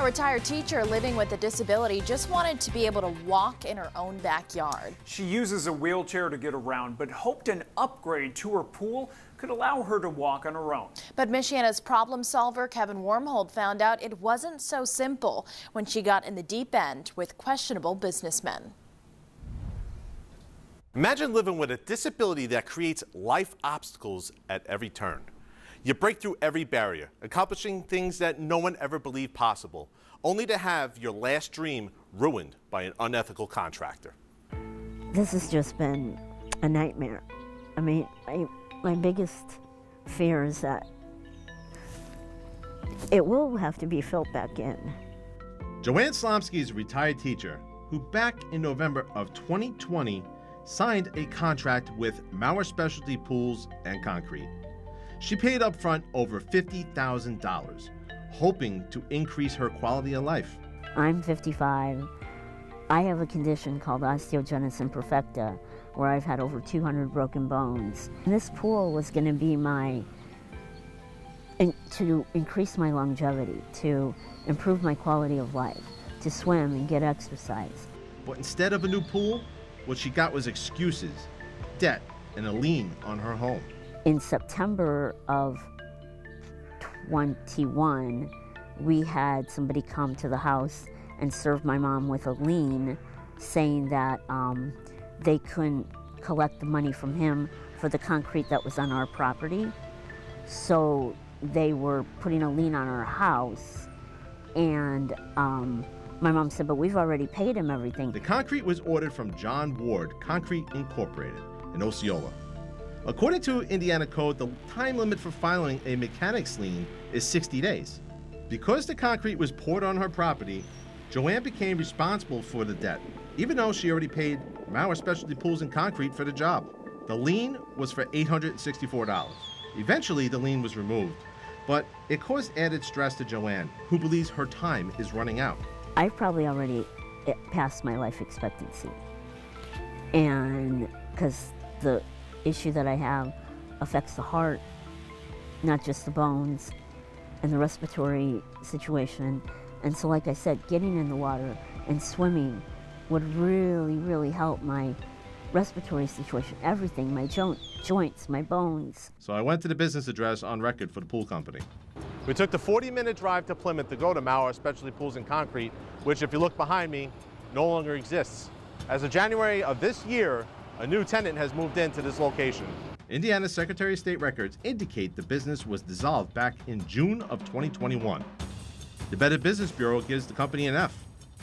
A retired teacher living with a disability just wanted to be able to walk in her own backyard. She uses a wheelchair to get around, but hoped an upgrade to her pool could allow her to walk on her own. But Michiana's problem solver, Kevin Wormhold, found out it wasn't so simple when she got in the deep end with questionable businessmen. Imagine living with a disability that creates life obstacles at every turn. You break through every barrier, accomplishing things that no one ever believed possible, only to have your last dream ruined by an unethical contractor. This has just been a nightmare. I mean, my biggest fear is that it will have to be filled back in. Joanne Slomsky is a retired teacher who back in November of 2020 signed a contract with Mauer Specialty Pools and Concrete. She paid up front over $50,000, hoping to increase her quality of life. I'm 55. I have a condition called osteogenesis imperfecta, where I've had over 200 broken bones. And this pool was going to be to increase my longevity, to improve my quality of life, to swim and get exercise. But instead of a new pool, what she got was excuses, debt, and a lien on her home. In September of 21, we had somebody come to the house and serve my mom with a lien, saying that they couldn't collect the money from him for the concrete that was on our property. So they were putting a lien on our house, and my mom said, but we've already paid him everything. The concrete was ordered from John Ward Concrete Incorporated in Osceola. According to Indiana code, the time limit for filing a mechanic's lien is 60 days. Because the concrete was poured on her property, Joanne became responsible for the debt, even though she already paid Mauer Specialty Pools and Concrete for the job. The lien was for $864. Eventually, the lien was removed, but it caused added stress to Joanne, who believes her time is running out. I've probably already passed my life expectancy, and because the issue that I have affects the heart, not just the bones, and the respiratory situation. And so, like I said, getting in the water and swimming would really, really help my respiratory situation, everything, my joints, my bones. So I went to the business address on record for the pool company. We took the 40-minute drive to Plymouth to go to Mauer Specialty Pools and Concrete, which, if you look behind me, no longer exists. As of January of this year, a new tenant has moved into this location. Indiana's Secretary of State records indicate the business was dissolved back in June of 2021. The Better Business Bureau gives the company an F.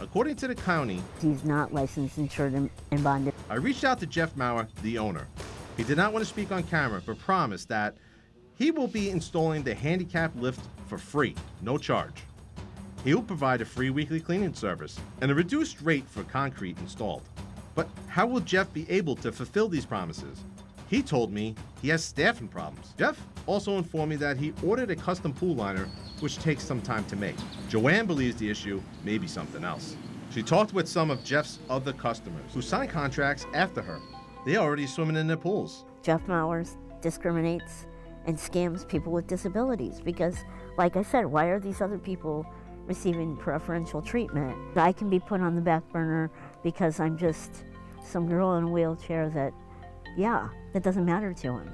According to the county, he's not licensed, insured, and bonded. I reached out to Jeff Mauer, the owner. He did not want to speak on camera, but promised that he will be installing the handicap lift for free, no charge. He will provide a free weekly cleaning service and a reduced rate for concrete installed. But how will Jeff be able to fulfill these promises? He told me he has staffing problems. Jeff also informed me that he ordered a custom pool liner, which takes some time to make. Joanne believes the issue may be something else. She talked with some of Jeff's other customers who signed contracts after her. They're already swimming in their pools. Jeff Mauer discriminates and scams people with disabilities because, like I said, why are these other people receiving preferential treatment? I can be put on the back burner because I'm just some girl in a wheelchair that doesn't matter to him.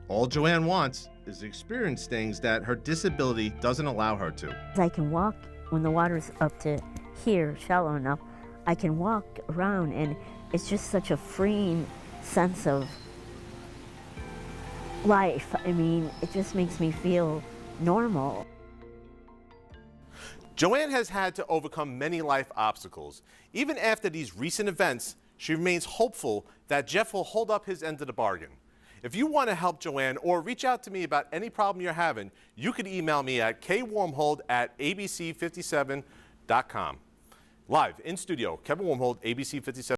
All Joanne wants is to experience things that her disability doesn't allow her to. I can walk when the water's up to here, shallow enough. I can walk around, and it's just such a freeing sense of life. I mean, it just makes me feel normal. Joanne has had to overcome many life obstacles. Even after these recent events, she remains hopeful that Jeff will hold up his end of the bargain. If you want to help Joanne or reach out to me about any problem you're having, you can email me at kwormhold@abc57.com. Live in studio, Kevin Wormhold, ABC 57.